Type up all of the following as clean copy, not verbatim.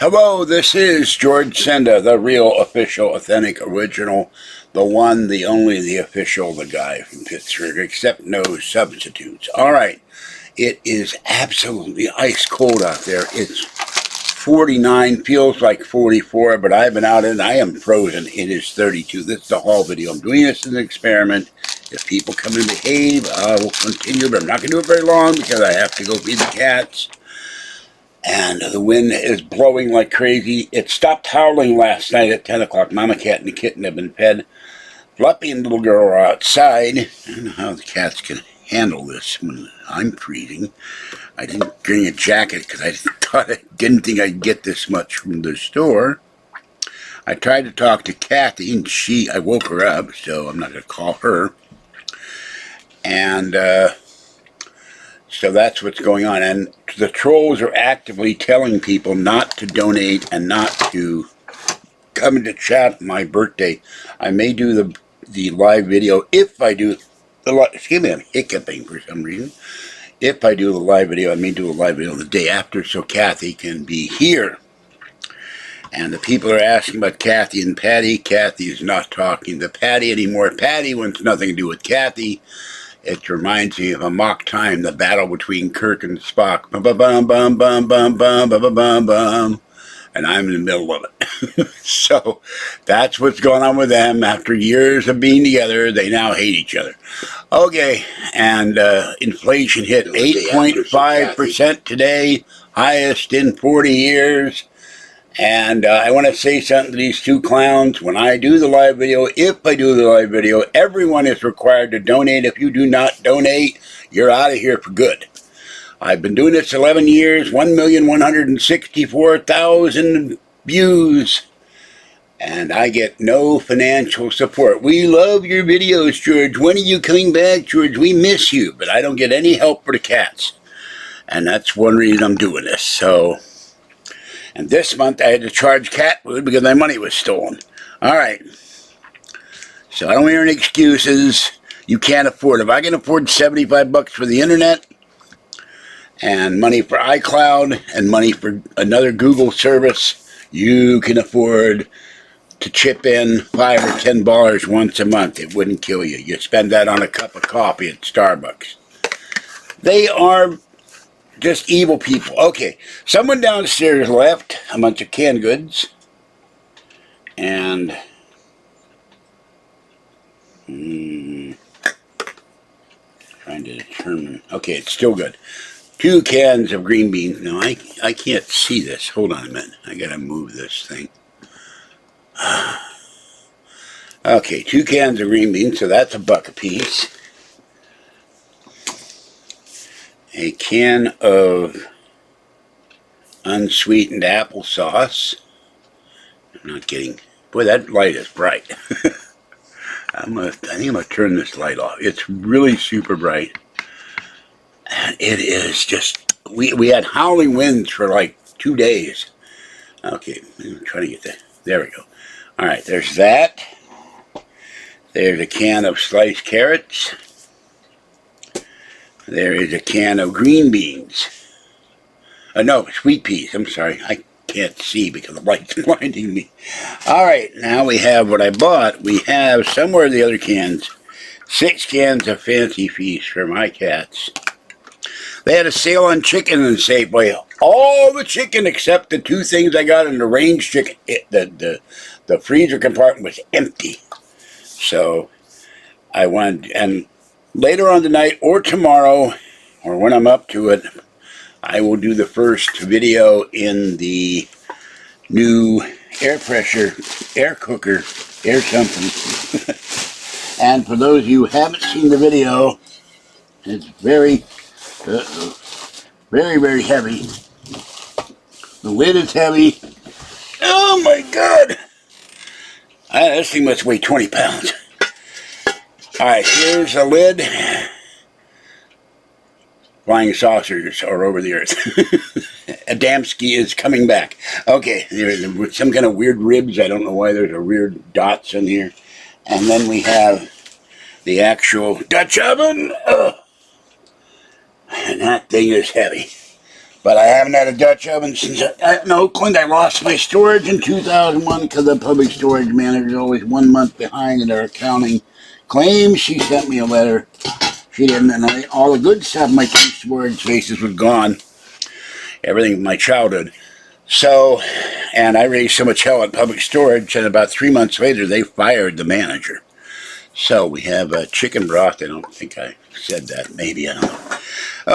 Hello, this is George Senda, the real, official, authentic, original, the one, the only, the official, the guy from Pittsburgh, except no substitutes. All right, it is absolutely ice cold out there. It's 49, feels like 44, but I've been out and I am frozen. It is 32. This is the haul video. I'm doing this as an experiment. If people come and behave, I will continue, but I'm not going to do it very long because I have to go feed the cats. And the wind is blowing like crazy. It stopped howling last night at 10 o'clock. Mama cat and the kitten have been fed. Fluffy and little girl are outside. I don't know how the cats can handle this when I'm freezing. I didn't bring a jacket because I didn't think I'd get this much from the store. I tried to talk to Kathy, and I woke her up, so I'm not going to call her. And so that's what's going on. And the trolls are actively telling people not to donate and not to come into chat on my birthday. I may do the live video if I do the live. Excuse me, I'm hiccuping for some reason. If I do the live video, I may do a live video the day after so Kathy can be here. And the people are asking about Kathy and Patty. Kathy is not talking to Patty anymore. Patty wants nothing to do with Kathy. It reminds me of a mock time, the battle between Kirk and Spock. Bum, bum, bum, bum, bum, bum, bum, bum, bum, bum. And I'm in the middle of it. So that's what's going on with them. After years of being together, they now hate each other. Okay, and inflation hit 8.5% today, highest in 40 years. And I want to say something to these two clowns. When I do the live video, if I do the live video, everyone is required to donate. If you do not donate, you're out of here for good. I've been doing this 11 years, 1,164,000 views, and I get no financial support. We love your videos, George. When are you coming back, George? We miss you, but I don't get any help for the cats. And that's one reason I'm doing this. So... And this month I had to charge cat food because my money was stolen. All right. So I don't hear any excuses. You can't afford it. If I can afford $75 for the internet and money for iCloud and money for another Google service, you can afford to chip in $5 or $10 once a month. It wouldn't kill you. You spend that on a cup of coffee at Starbucks. They are just evil people. Okay, someone downstairs left a bunch of canned goods. And trying to determine. Okay, it's still good. 2 cans of green beans. No, I can't see this. Hold on a minute. I gotta move this thing. Okay, 2 cans of green beans, so that's $1 a piece. A can of unsweetened applesauce. I'm not getting... Boy, that light is bright. I think I'm going to turn this light off. It's really super bright. And it is just... We had howling winds for like 2 days. Okay, I'm trying to get that. There we go. Alright, there's that. There's a can of sliced carrots. There is a can of green beans. No, sweet peas. I'm sorry. I can't see because the light's blinding me. All right, now we have what I bought. We have somewhere in the other cans, 6 cans of Fancy Feast for my cats. They had a sale on chicken in Safeway. All the chicken except the 2 things I got in the range chicken. The freezer compartment was empty. So I went and... Later on tonight or tomorrow, or when I'm up to it, I will do the first video in the new air pressure, air cooker, air something. And for those of you who haven't seen the video, it's very, very heavy. The lid is heavy. Oh my God! This thing must weigh 20 pounds. Alright, here's a lid. Flying saucers are over the earth. Adamski is coming back. Okay, there's some kind of weird ribs. I don't know why there's a weird dots in here. And then we have the actual Dutch oven. And that thing is heavy. But I haven't had a Dutch oven since in Oakland. I lost my storage in 2001 because the public storage manager is always 1 month behind in their accounting claims. She sent me a letter. She didn't, and all the good stuff in my two storage spaces was gone. Everything from my childhood. So, and I raised so much hell at public storage, and about 3 months later, they fired the manager. So, we have chicken broth. I don't think I said that. Maybe, I don't know.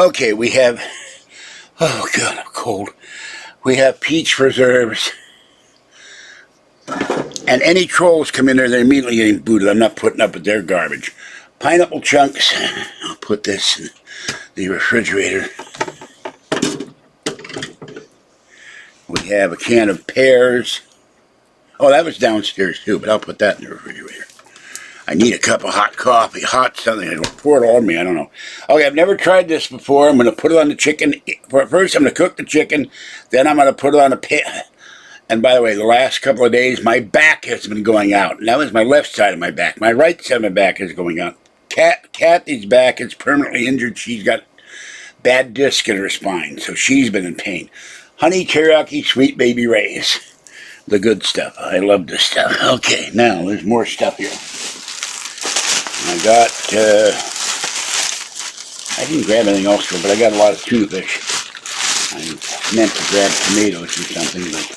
Okay, we have, oh God, I'm cold. We have peach preserves. And any trolls come in there, they're immediately getting booted. I'm not putting up with their garbage. Pineapple chunks. I'll put this in the refrigerator. We have a can of pears. Oh, that was downstairs too, but I'll put that in the refrigerator. I need a cup of hot coffee, hot something. I don't pour it all on me. I don't know. Okay, I've never tried this before. I'm going to put it on the chicken. First, I'm going to cook the chicken. Then I'm going to put it on a pan. And by the way, the last couple of days, my back has been going out. And that was my left side of my back. My right side of my back is going out. Kathy's back is permanently injured. She's got bad disc in her spine, so she's been in pain. Honey teriyaki sweet baby rays. The good stuff. I love this stuff. Okay, now there's more stuff here. I got, I didn't grab anything else, but I got a lot of tuna fish. I meant to grab tomatoes or something, but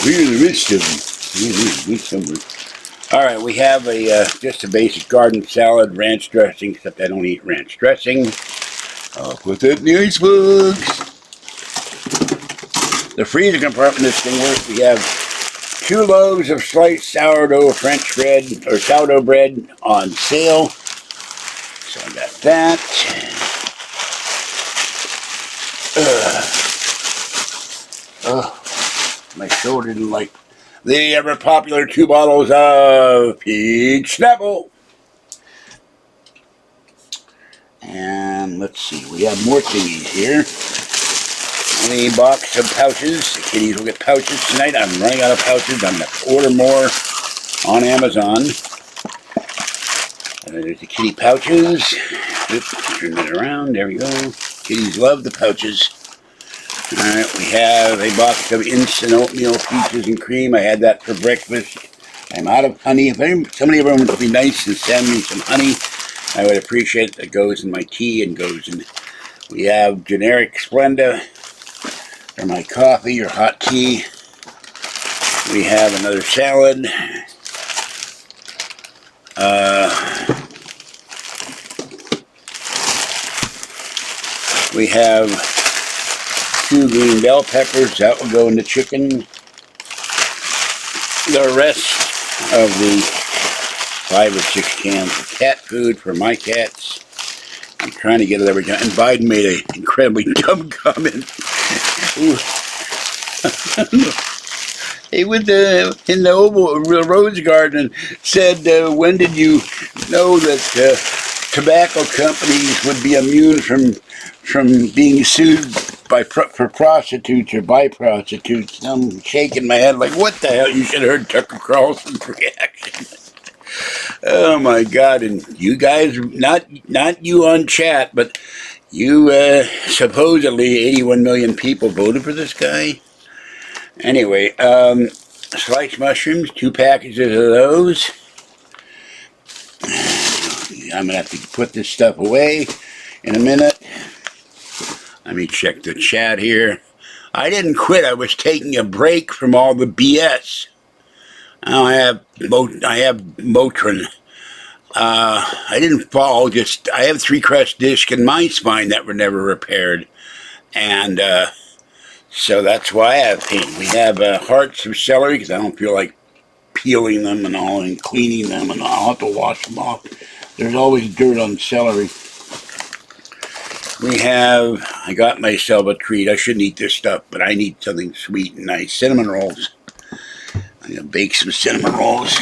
where's the rest of them? Alright, we have just a basic garden salad, ranch dressing, except I don't eat ranch dressing. I'll put that in the icebox. The freezer compartment of this thing works. We have 2 loaves of sliced sourdough French bread, or sourdough bread on sale. So I got that. My shoulder didn't like the ever popular 2 bottles of peach Snapple. And let's see, we have more thingies here. The box of pouches. The kitties will get pouches tonight. I'm running out of pouches. I'm going to order more on Amazon. And there's the kitty pouches. Oops, turn it around. There we go. Kitties love the pouches. Alright, we have a box of instant oatmeal, peaches and cream. I had that for breakfast. I'm out of honey. If somebody ever would be nice and send me some honey, I would appreciate it. That goes in my tea and goes in. We have generic Splenda for my coffee or hot tea. We have another salad. We have 2 green bell peppers. That will go in the chicken. The rest of the 5 or 6 cans of cat food for my cats. I'm trying to get it every time. And Biden made an incredibly dumb comment. He was in the Oval Rose Garden and said, when did you know that tobacco companies would be immune from being sued for prostitutes or by prostitutes? I'm shaking my head like, what the hell? You should have heard Tucker Carlson's reaction. Oh my God! And you guys, not you on chat, but you supposedly 81 million people voted for this guy. Anyway, sliced mushrooms, 2 packages of those. I'm gonna have to put this stuff away in a minute. Let me check the chat here. I didn't quit. I was taking a break from all the BS. Now I have Motrin. I didn't fall. Just I have 3 crushed discs in my spine that were never repaired, and so that's why I have pain. We have hearts of celery because I don't feel like peeling them and all and cleaning them, and I'll have to wash them off. There's always dirt on celery. We have, I got myself a treat. I shouldn't eat this stuff, but I need something sweet and nice. Cinnamon rolls. I'm going to bake some cinnamon rolls.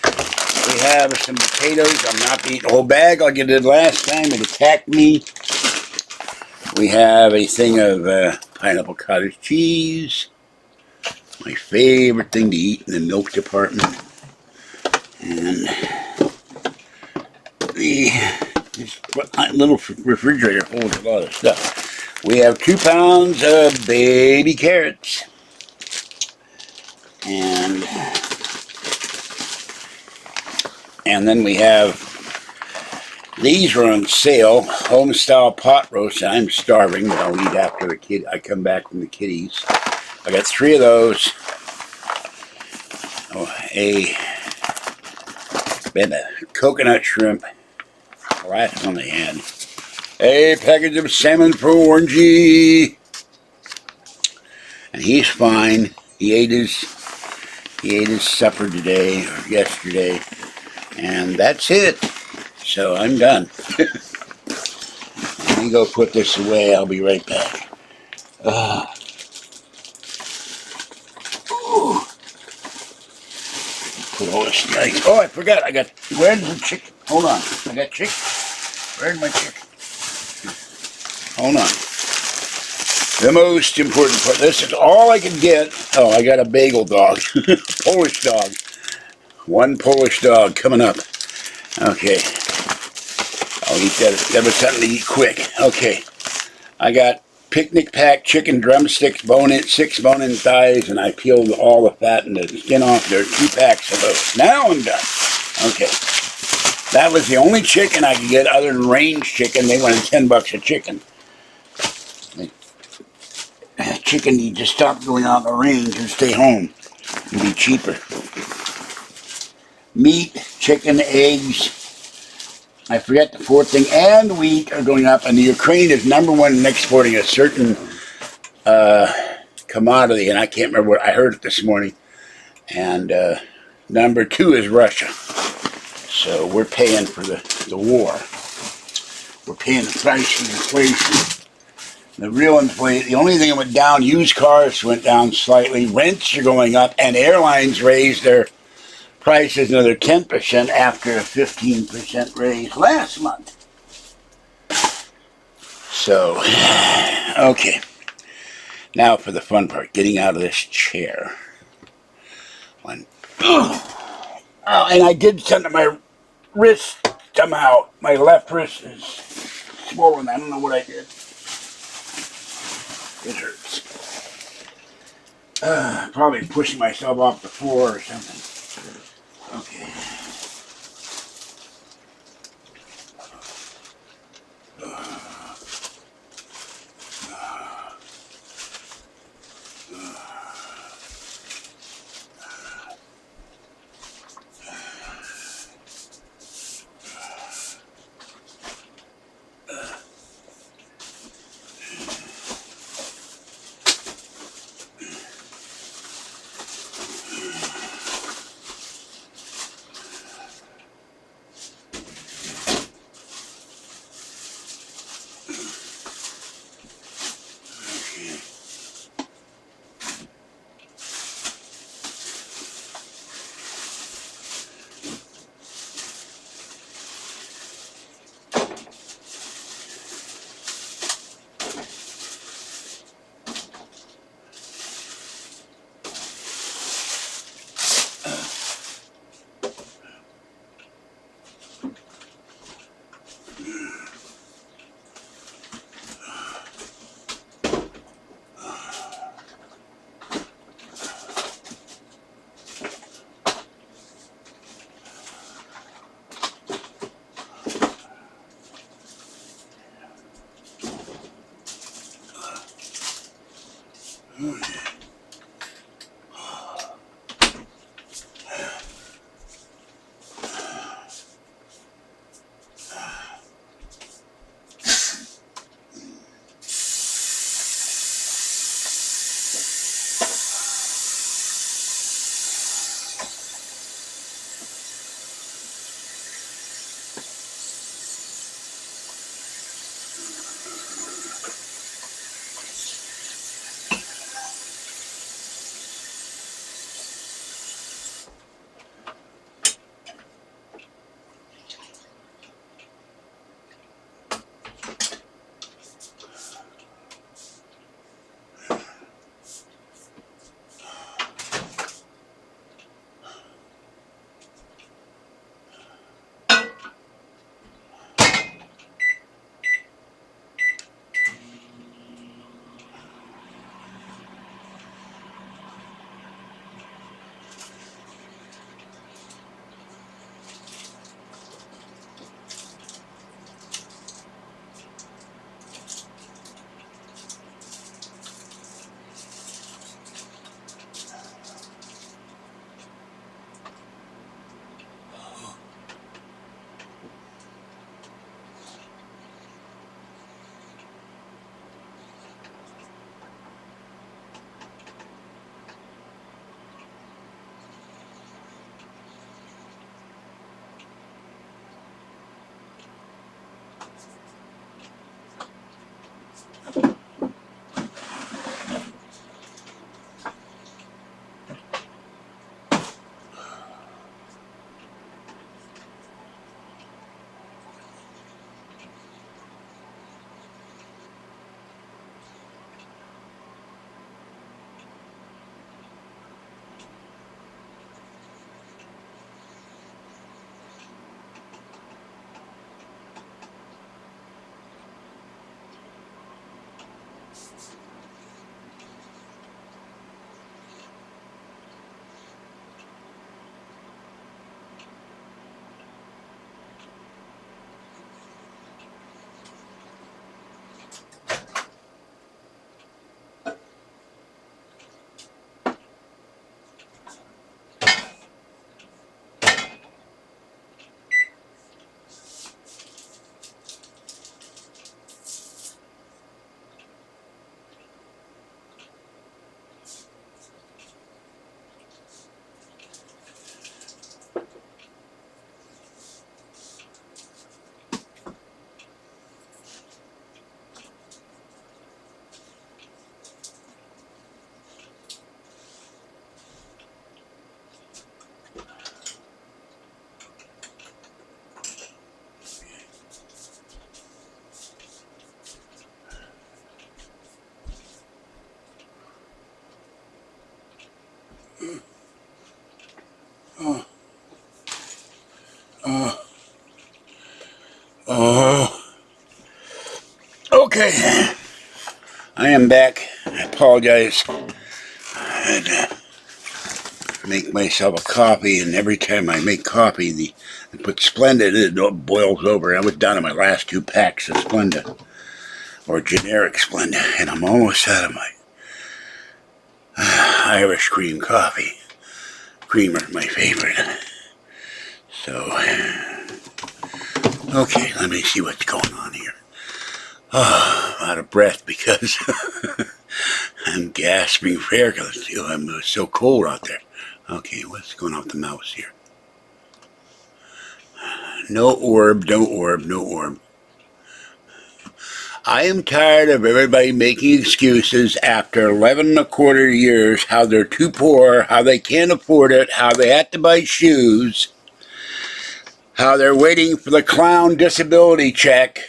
We have some potatoes. I'm not going to eat the whole bag like I did last time. It attacked me. We have a thing of pineapple cottage cheese. My favorite thing to eat in the milk department. And this little refrigerator holds a lot of stuff. We have 2 pounds of baby carrots. And then we have, these are on sale, home style pot roast. I'm starving, but I'll eat after I come back from the kitties. I got 3 of those. Oh, a coconut shrimp, last one they had. A package of salmon for Orangey. And he's fine. He ate his supper today or yesterday, and that's it. So I'm done. Let me go put this away. I'll be right back. Put all this nice. Oh, I forgot. Where's the chicken? Hold on. I got chicken. Where's my chicken? Hold on. The most important part. This is all I can get. Oh, I got a bagel dog. Polish dog. 1 Polish dog coming up. Okay. I'll eat that. That was something to eat quick. Okay. I got picnic pack chicken drumsticks, 6 bone-in thighs, and I peeled all the fat and the skin off. There are 2 packs of those. Now I'm done. Okay. That was the only chicken I could get other than range chicken. They wanted $10 a chicken. Chicken need to stop going out in the range and stay home and be cheaper. Meat, chicken, eggs, I forget the 4th thing, and wheat are going up, and the Ukraine is #1 in exporting a certain commodity, and I can't remember what I heard it this morning. And #2 is Russia. So we're paying for the war. We're paying the price for inflation. The real inflation, the only thing that went down, used cars went down slightly, rents are going up, and airlines raised their prices another 10% after a 15% raise last month. So, okay. Now for the fun part, getting out of this chair. Oh, and I did something to my wrist somehow. My left wrist is swollen. I don't know what I did. It hurts. Probably pushing myself off the floor or something. Okay. Okay, I am back. I apologize. I had to make myself a coffee, and every time I make coffee, I put Splenda in it, it boils over. I was down to my last 2 packs of Splenda, or generic Splenda, and I'm almost out of my Irish cream coffee. Creamer, my favorite. So, okay, let me see what's going on here. Oh, I'm out of breath because I'm gasping for air because I'm so cold out there. Okay, what's going on with the mouse here? No orb, no orb, no orb. I am tired of everybody making excuses after 11 and a quarter years, how they're too poor, how they can't afford it, how they have to buy shoes, how they're waiting for the clown disability check.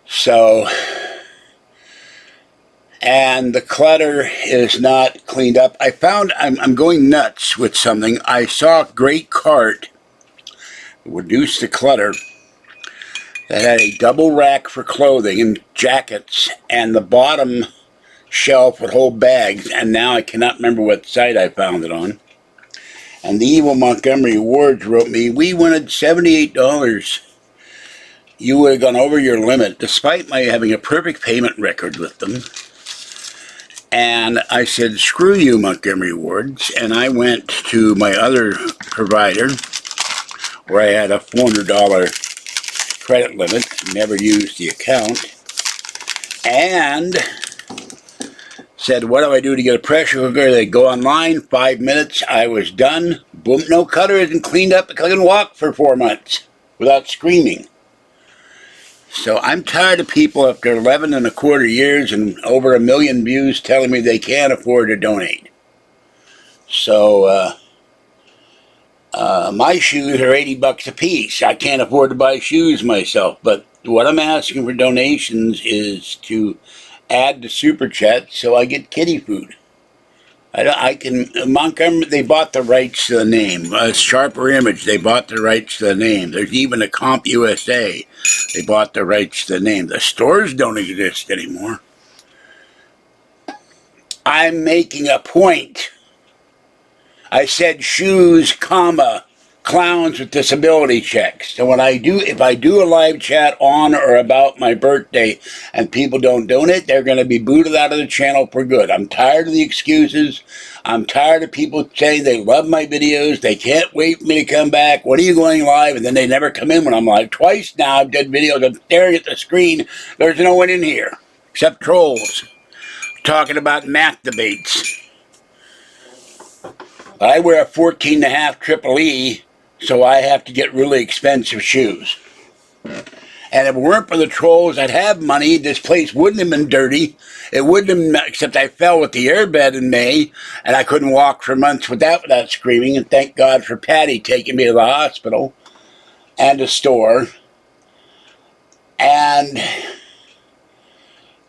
So, and the clutter is not cleaned up. I found I'm going nuts with something. I saw a great cart, reduce the clutter, that had a double rack for clothing and jackets, and the bottom shelf would hold bags, and now I cannot remember what site I found it on. And the evil Montgomery Wards wrote me, we wanted $78. You would have gone over your limit, despite my having a perfect payment record with them. And I said, screw you, Montgomery Wards, and I went to my other provider, where I had a $400 credit limit, never used the account, and said, what do I do to get a pressure cooker? They go online, 5 minutes, I was done. Boom, no cutter, isn't cleaned up because I couldn't walk for 4 months without screaming. So I'm tired of people after 11 and a quarter years and over 1 million views telling me they can't afford to donate. So, my shoes are $80 a piece. I can't afford to buy shoes myself, but what I'm asking for donations is to add to Super Chat so I get kitty food. Montgomery, they bought the rights to the name. Sharper Image, they bought the rights to the name. There's even a Comp USA, they bought the rights to the name. The stores don't exist anymore. I'm making a point. I said shoes, comma, clowns with disability checks. So when if I do a live chat on or about my birthday and people don't donate, they're going to be booted out of the channel for good. I'm tired of the excuses. I'm tired of people saying they love my videos. They can't wait for me to come back. When are you going live? And then they never come in when I'm live. Twice now I've done videos. I'm staring at the screen. There's no one in here except trolls talking about math debates. I wear a 14.5 Triple E, so I have to get really expensive shoes. And if it weren't for the trolls that have money, this place wouldn't have been dirty. It wouldn't have been, except I fell with the airbed in May, and I couldn't walk for months without screaming, and thank God for Patty taking me to the hospital and a store. And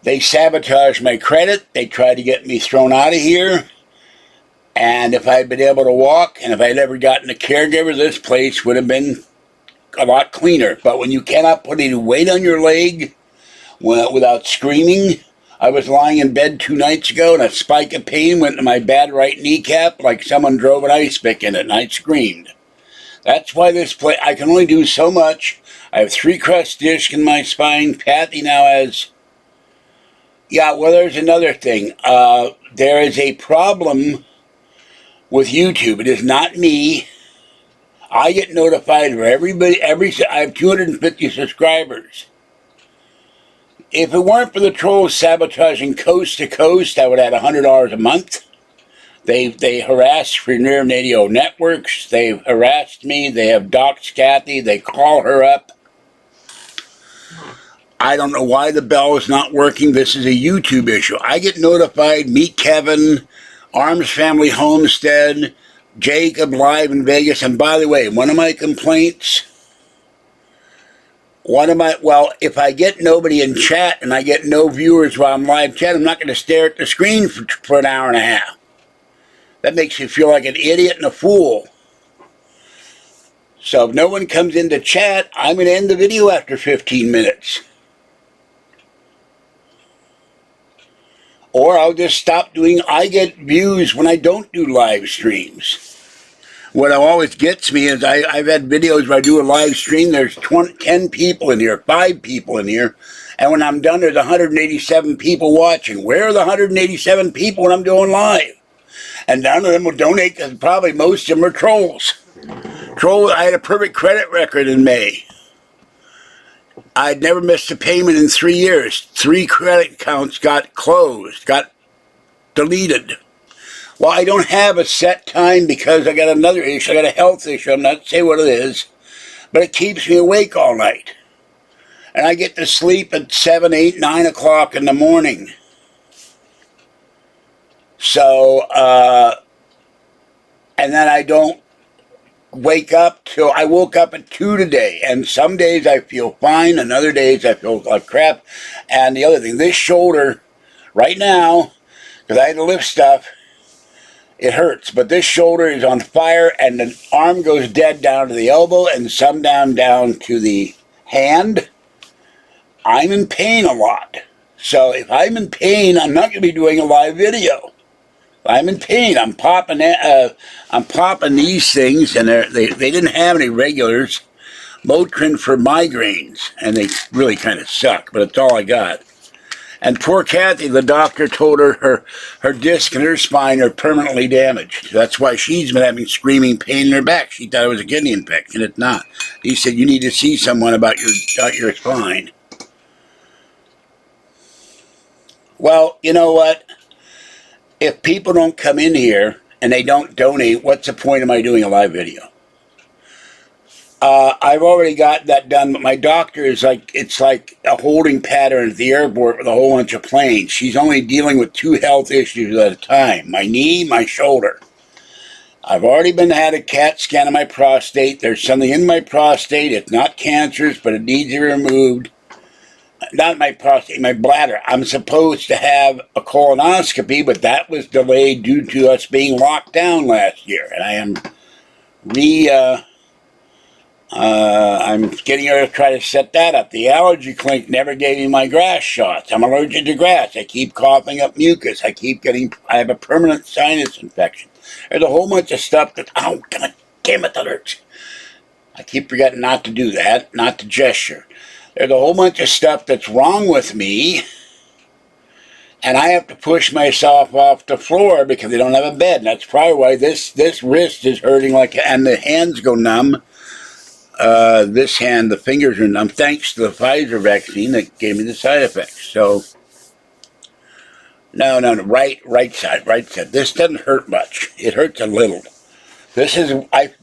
they sabotaged my credit. They tried to get me thrown out of here. And if I'd been able to walk, and if I'd ever gotten a caregiver, this place would have been a lot cleaner. But when you cannot put any weight on your leg without screaming, I was lying in bed 2 nights ago and a spike of pain went to my bad right kneecap like someone drove an ice pick in it, and I screamed. That's why this play, I can only do so much. I have 3 crust discs in my spine. Patty now has, yeah, well, there's another thing. There is a problem with YouTube. It is not me. I get notified for everybody, I have 250 subscribers. If it weren't for the trolls sabotaging coast to coast, I would have $100 a month. They harass Premier Radio Networks. They've harassed me. They have doxed Kathy. They call her up. I don't know why the bell is not working. This is a YouTube issue. I get notified. Meet Kevin, Arms Family Homestead, Jacob live in Vegas. And by the way, one of my complaints, well, if I get nobody in chat and I get no viewers while I'm live chat, I'm not going to stare at the screen for an hour and a half. That makes you feel like an idiot and a fool. So if no one comes into chat, I'm going to end the video after 15 minutes. Or I'll just stop doing, I get views when I don't do live streams. What always gets me is I've had videos where I do a live stream, there's 10 people in here, 5 people in here, and when I'm done there's 187 people watching. Where are the 187 people when I'm doing live? And none of them will donate because probably most of them are trolls. I had a perfect credit record in May. I'd never missed a payment in 3 years. 3 credit accounts got closed, got deleted. Well, I don't have a set time because I got another issue. I got a health issue. I'm not saying what it is, but it keeps me awake all night. And I get to sleep at 7, 8, 9 o'clock in the morning. So, and then I don't wake up till, I woke up at 2 today. And some days I feel fine, and other days I feel like crap. And the other thing, this shoulder, right now, because I had to lift stuff, it hurts, but this shoulder is on fire, and the arm goes dead down to the elbow, and some down to the hand. I'm in pain a lot. So if I'm in pain, I'm not going to be doing a live video. I'm in pain. I'm popping these things, and they didn't have any regulars. Motrin for migraines, and they really kind of suck, but it's all I got. And poor Kathy, the doctor told her her disc and her spine are permanently damaged. That's why she's been having screaming pain in her back. She thought it was a kidney infection. It's not. He said, you need to see someone about your spine. Well, you know what? If people don't come in here and they don't donate, what's the point of my doing a live video? I've already got that done, but my doctor is like, it's like a holding pattern at the airport with a whole bunch of planes. She's only dealing with 2 health issues at a time. My knee, my shoulder. I've already had a CAT scan of my prostate. There's something in my prostate. It's not cancerous, but it needs to be removed. Not my prostate, my bladder. I'm supposed to have a colonoscopy, but that was delayed due to us being locked down last year. And I am I'm getting ready to try to set that up. The allergy clinic never gave me my grass shots. I'm allergic to grass. I keep coughing up mucus. I have a permanent sinus infection. There's a whole bunch of stuff that, oh, God damn it, that hurts. I keep forgetting not to do that, not to gesture. There's a whole bunch of stuff that's wrong with me, and I have to push myself off the floor because I don't have a bed. And that's probably why this wrist is hurting, and the hands go numb. This hand, the fingers are numb, thanks to the Pfizer vaccine that gave me the side effects. So, no, right side. This doesn't hurt much. It hurts a little. This is,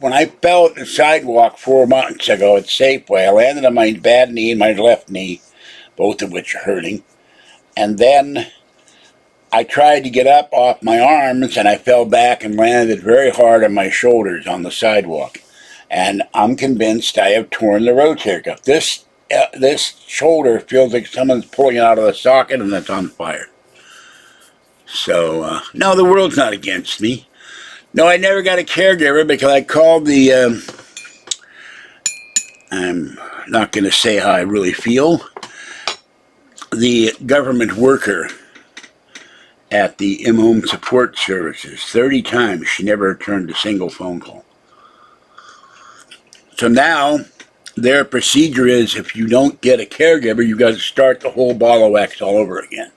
when I fell at the sidewalk 4 months ago at Safeway, I landed on my bad knee and my left knee, both of which are hurting. And then I tried to get up off my arms, and I fell back and landed very hard on my shoulders on the sidewalk. And I'm convinced I have torn the rotator cuff. This shoulder feels like someone's pulling it out of the socket, and it's on fire. So, no, the world's not against me. No, I never got a caregiver because I called I'm not going to say how I really feel, the government worker at the in-home support services. 30 times. She never returned a single phone call. So now their procedure is if you don't get a caregiver, you've got to start the whole ball of wax all over again.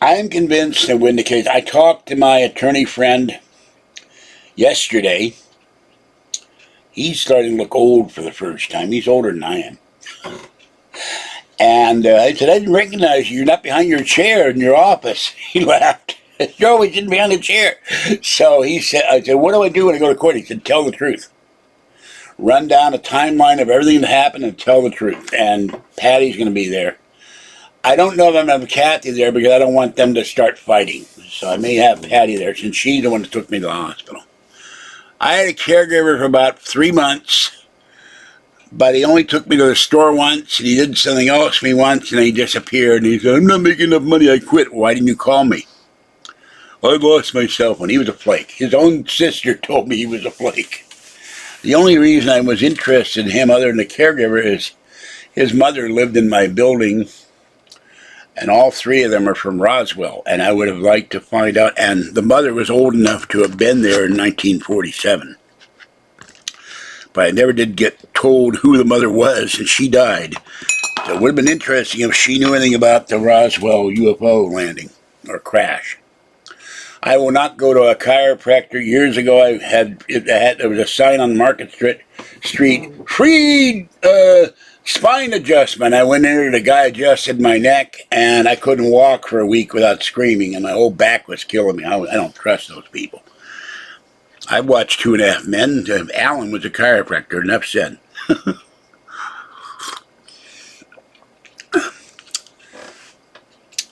I am convinced that when the case, I talked to my attorney friend yesterday. He's starting to look old for the first time. He's older than I am. And I said, I didn't recognize you. You're not behind your chair in your office. He laughed. You're always sitting behind the chair. So he said, I said, what do I do when I go to court? He said, tell the truth. Run down a timeline of everything that happened and tell the truth. And Patty's going to be there. I don't know if I'm going to have Kathy there because I don't want them to start fighting. So I may have Patty there since she's the one that took me to the hospital. I had a caregiver for about 3 months, but he only took me to the store once, and he did something else for me once, and then he disappeared, and he said, I'm not making enough money, I quit. Why didn't you call me? Well, I lost my cell phone. He was a flake. His own sister told me he was a flake. The only reason I was interested in him other than a caregiver is his mother lived in my building, and all 3 of them are from Roswell, and I would have liked to find out, and the mother was old enough to have been there in 1947. But I never did get told who the mother was, and she died. So it would have been interesting if she knew anything about the Roswell UFO landing, or crash. I will not go to a chiropractor. Years ago, there was a sign on Market Street, free spine adjustment. I went in there, the guy adjusted my neck, and I couldn't walk for a week without screaming, and my whole back was killing me. I don't trust those people. I watched 2.5 Men. Alan was a chiropractor, enough said.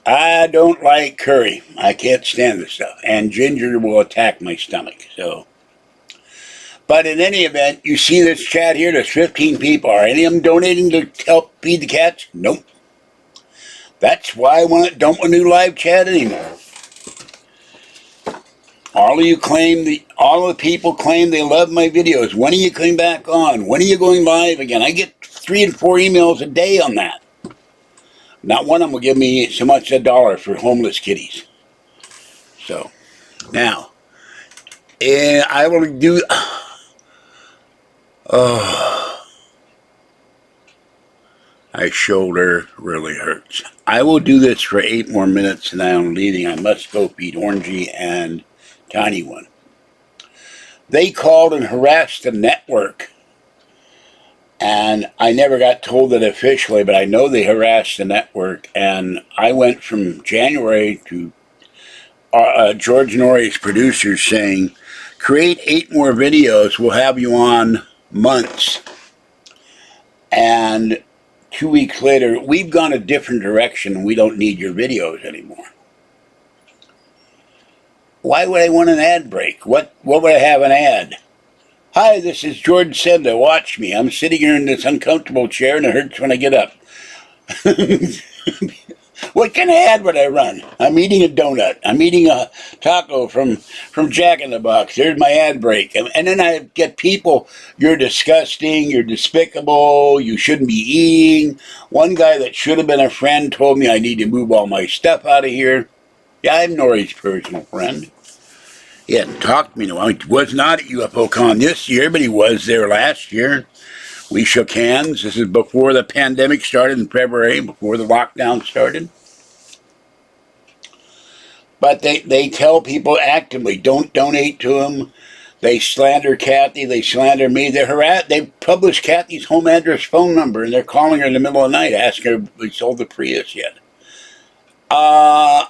I don't like curry. I can't stand this stuff. And ginger will attack my stomach. So, but in any event, you see this chat here, there's 15 people. Are any of them donating to help feed the cats? Nope. That's why I don't want to do live chat anymore. All of the people claim they love my videos. When are you coming back on? When are you going live again? I get 3 and 4 emails a day on that. Not one of them will give me so much as $1 for homeless kitties. So, now, I will do... my shoulder really hurts. I will do this for 8 more minutes and then I'm leaving. I must go feed Orangey and Tiny One. They called and harassed the network. And I never got told it officially, but I know they harassed the network. And I went from January to George Norrie's producers saying, create 8 more videos, we'll have you on months. And 2 weeks later, we've gone a different direction. We don't need your videos anymore. Why would I want an ad break? What would I have an ad? Hi, this is George Senda. Watch me. I'm sitting here in this uncomfortable chair and it hurts when I get up. What kind of ad would I run? I'm eating a donut. I'm eating a taco from Jack in the Box. There's my ad break. And then I get people, you're disgusting, you're despicable, you shouldn't be eating. One guy that should have been a friend told me I need to move all my stuff out of here. Yeah, I'm Norrie's personal friend. He hadn't talked to me in a while. He was not at UFOCon this year, but he was there last year. We shook hands. This is before the pandemic started in February, before the lockdown started. But they tell people actively, don't donate to them. They slander Kathy. They slander me. They publish Kathy's home address, phone number, and they're calling her in the middle of the night, asking her if we sold the Prius yet.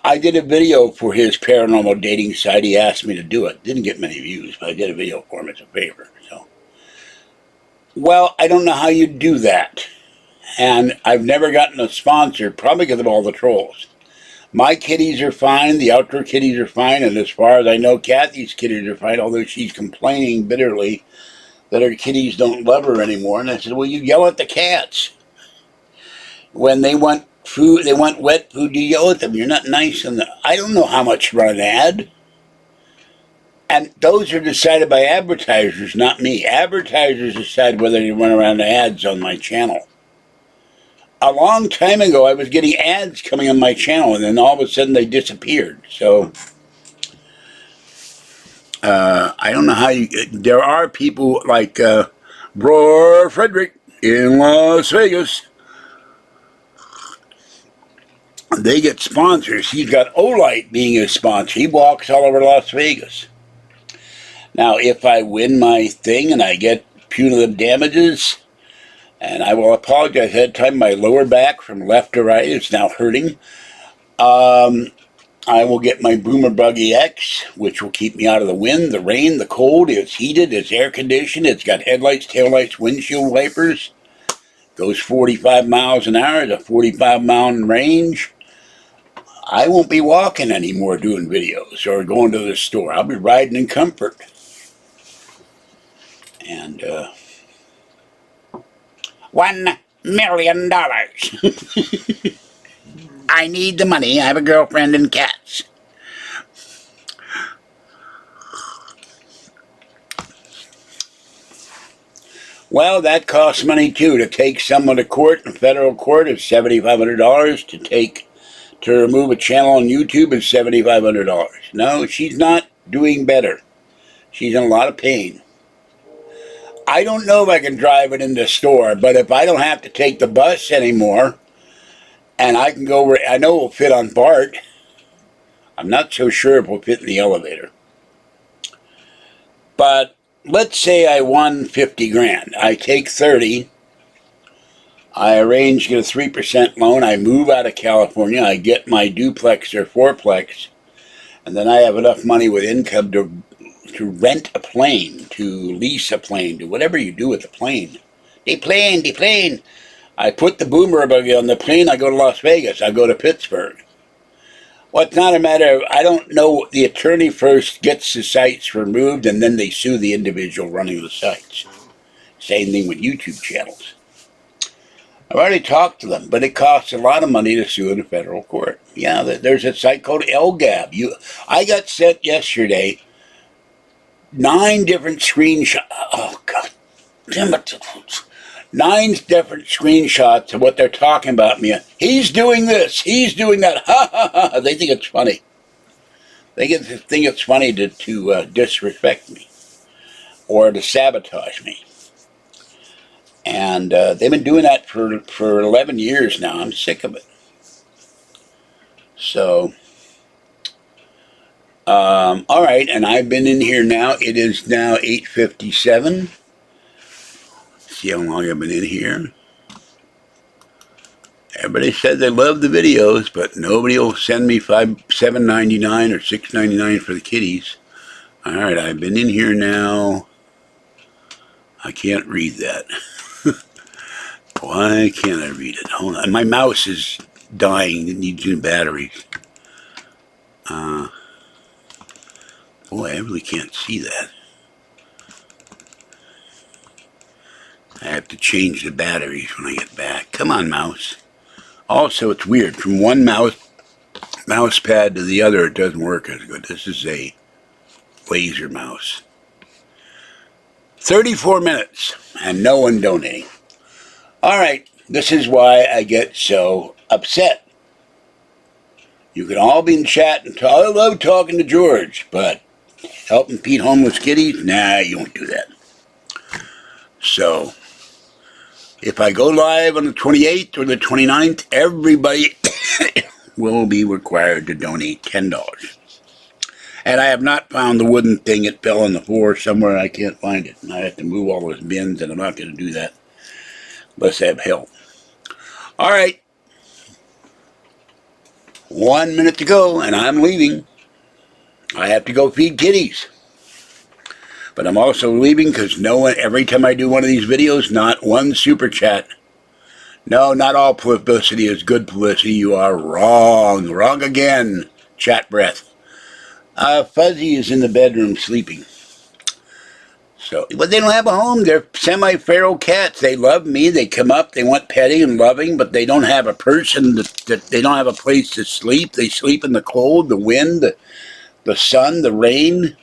I did a video for his paranormal dating site. He asked me to do it. Didn't get many views, but I did a video for him as a favor. So, well, I don't know how you do that. And I've never gotten a sponsor, probably because of all the trolls. My kitties are fine. The outdoor kitties are fine. And as far as I know, Kathy's kitties are fine, although she's complaining bitterly that her kitties don't love her anymore. And I said, well, you yell at the cats. When they want food, they want wet food, you yell at them. You're not nice. I don't know how much to run an ad. And those are decided by advertisers, not me. Advertisers decide whether they run around ads on my channel. a long time ago, I was getting ads coming on my channel, and then all of a sudden they disappeared. So I don't know how you. There are people like Roar Frederick in Las Vegas. They get sponsors. He's got Olight being his sponsor. He walks all over Las Vegas. Now, if I win my thing and I get punitive damages, and I will apologize ahead of time, my lower back from left to right is now hurting. I will get my Boomer Buggy X, which will keep me out of the wind, the rain, the cold. It's heated, it's air conditioned, it's got headlights, taillights, windshield wipers. Goes 45 miles an hour, it's a 45-mile range. I won't be walking anymore doing videos or going to the store. I'll be riding in comfort. And $1 million. I need the money. I have a girlfriend and cats. Well, that costs money too. To take someone to court in federal court is $7,500. To remove a channel on YouTube is $7,500. No, she's not doing better. She's in a lot of pain. I don't know if I can drive it in the store, but if I don't have to take the bus anymore, and I can go where I know it will fit on Bart, I'm not so sure if it will fit in the elevator. But let's say I won 50 grand. I take 30. I arrange to get a 3% loan. I move out of California. I get my duplex or fourplex. And then I have enough money with income to rent a plane, to lease a plane, to whatever you do with the plane. The plane. I put the Boomer Buggy on the plane. I go to Las Vegas. I go to Pittsburgh. Well, it's not a matter of, I don't know, the attorney first gets the sites removed and then they sue the individual running the sites. Same thing with YouTube channels. I've already talked to them, but it costs a lot of money to sue in a federal court. Yeah, there's a site called LGAB. I got sent yesterday 9 different screenshots. Oh, God damn it. 9 different screenshots of what they're talking about me. He's doing this. He's doing that. Ha, ha, ha. They think it's funny. They think it's funny to disrespect me or to sabotage me. And they've been doing that for 11 years now. I'm sick of it. So, all right, and I've been in here now. It is now 8:57. See how long I've been in here. Everybody said they love the videos, but nobody will send me $7.99 or $6.99 for the kitties. All right, I've been in here now. I can't read that. Why can't I read it? Hold on. My mouse is dying. It needs new batteries. Boy, I really can't see that. I have to change the batteries when I get back. Come on, mouse. Also, it's weird. From one mouse pad to the other, it doesn't work as good. This is a laser mouse. 34 minutes, and no one donating. All right, this is why I get so upset. You can all be in chat and I love talking to George, but helping feed homeless kitties? Nah, you won't do that. So, if I go live on the 28th or the 29th, everybody will be required to donate $10. And I have not found the wooden thing. It fell on the floor somewhere. I can't find it. And I have to move all those bins, and I'm not going to do that unless I have help. All right. 1 minute to go, and I'm leaving. I have to go feed kitties. But I'm also leaving because no one, every time I do one of these videos, not one super chat. No, not all publicity is good publicity. You are wrong. Wrong again. Chat breath. Fuzzy is in the bedroom sleeping. So, but they don't have a home. They're semi-feral cats. They love me. They come up. They want petting and loving, but they don't have a person. They don't have a place to sleep. They sleep in the cold, the wind, the sun, the rain.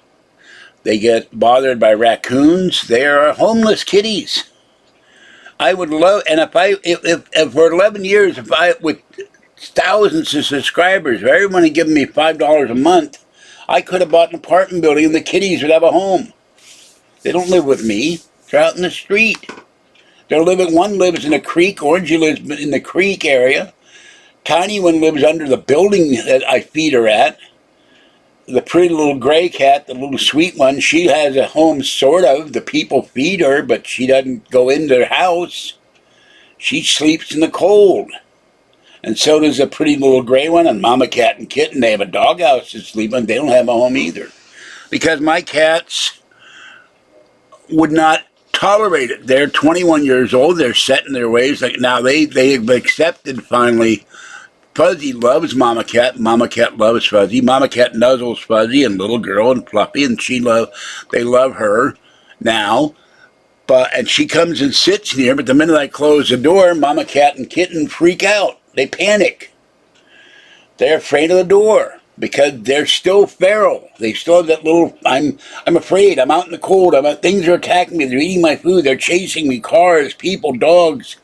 They get bothered by raccoons. They are homeless kitties. I would love, and if for 11 years, if I, with thousands of subscribers, if everyone had given me $5 a month, I could have bought an apartment building and the kiddies would have a home. They don't live with me. They're out in the street. One lives in a creek. Orangey lives in the creek area. Tiny one lives under the building that I feed her at. The pretty little gray cat, the little sweet one, she has a home, sort of. The people feed her, but she doesn't go into their house. She sleeps in the cold. And so does the pretty little gray one, and Mama Cat and Kitten. They have a doghouse to sleep in. They don't have a home either. Because my cats would not tolerate it. They're 21 years old. They're set in their ways. Like now they've accepted finally. Fuzzy loves Mama Cat. Mama Cat loves Fuzzy. Mama Cat nuzzles Fuzzy and little girl and Fluffy, and they love her now. And she comes and sits near, but the minute I close the door, Mama Cat and Kitten freak out. They panic. They're afraid of the door because they're still feral. They still have that little, I'm afraid, I'm out in the cold, things are attacking me, they're eating my food, they're chasing me, cars, people, dogs.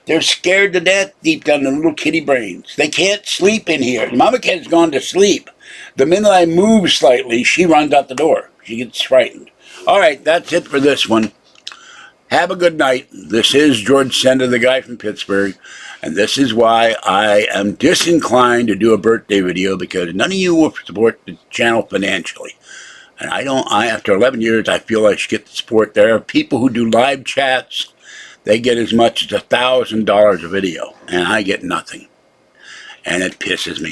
They're scared to death deep down in their little kitty brains. They can't sleep in here. Mama Cat's gone to sleep. The minute I move slightly, she runs out the door. She gets frightened. All right, that's it for this one. Have a good night. This is George Senda, the guy from Pittsburgh, and this is why I am disinclined to do a birthday video, because none of you will support the channel financially. And after 11 years, I feel I should get the support. There are people who do live chats. They get as much as $1,000 a video, and I get nothing. And it pisses me off.